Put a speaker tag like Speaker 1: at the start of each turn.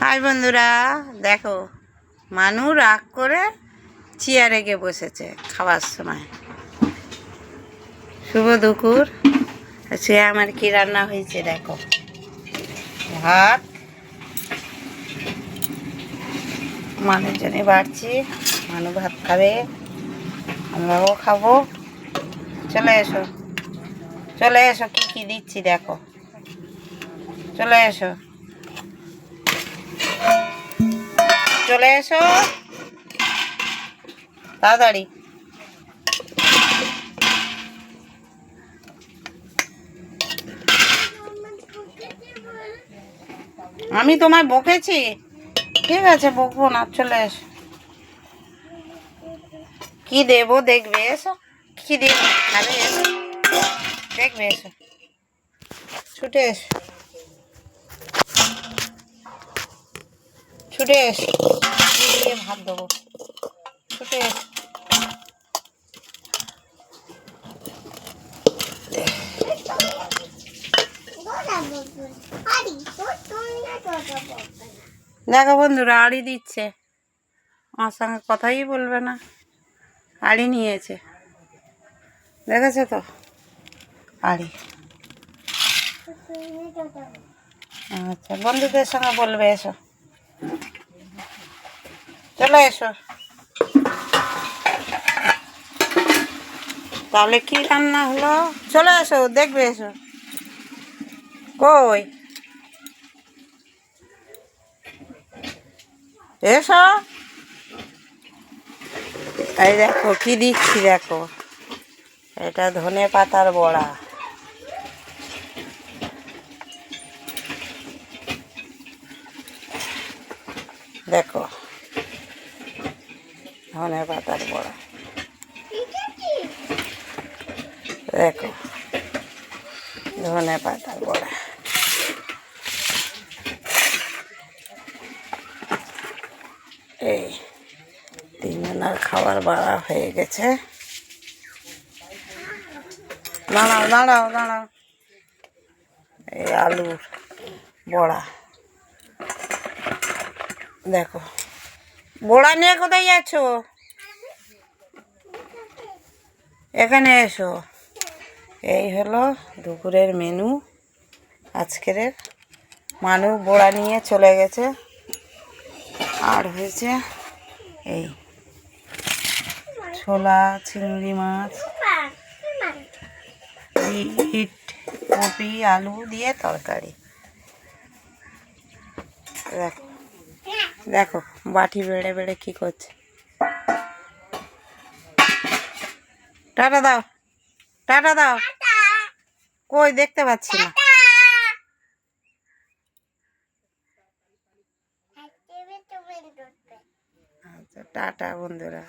Speaker 1: High বন্ধুরা, দেখো মানু রাগ করে চেয়ারে গিয়ে বসেছে খাওয়ার সময়। শুভ দুপুর। সে আমার কি রান্না হয়েছে দেখো, ভাত মানুষ জন্য বাড়ছি। মানু ভাত খাবে, আমরাও খাবো। চলে এসো চলে এসো, কি কি দিচ্ছি দেখো, চলে এসো চলে এসো তাড়াতাড়ি। আমি তোমায় বকেছি, ঠিক আছে বকবো না, চলে এসো। কি দেবো দেখবে, এসো কি দেবো খাবে, এসো দেখবে, এসো ছুটে এসো, ছুটে এসো, কি দিয়ে ভাত দেবো, ছুটে এসো। দেখো বন্ধুরা, আড়ি দিচ্ছে, আমার সঙ্গে কথাই বলবে না, আড়ি নিয়েছে, দেখেছো তো আড়ি। আচ্ছা, বন্ধুদের সঙ্গে বলবে, এসো চলে এসো। তাহলে কি রান্না হলো, চলে এসো দেখবে, এসো। কই এসো, এই দেখো কি দিচ্ছি দেখো, এটা ধনে পাতার বড়া। দেখো ধনে পাতার বড়া, দেখো ধনে পাতার বড়া। এই তিনজনের খাবার বাড়া হয়ে গেছে। দাঁড়াও দাঁড়াও দাঁড়াও, এই আলুর বড়া দেখো। বড়া নিয়ে কোথায় যাচ্ছ, এখানে এসো। এই হলো দুপুরের মেনু আজকের। মানু বড়া নিয়ে চলে গেছে, আর হয়েছে এই ছোলা চিংড়ি মাছ, বিট কপি আলু দিয়ে তরকারি। দেখো দেখো বাটি বেড়ে বেড়ে কি করছে। টাটা দাও, টাটা দাও, কই দেখতে পাচ্ছি না। আচ্ছা টাটা বন্ধুরা।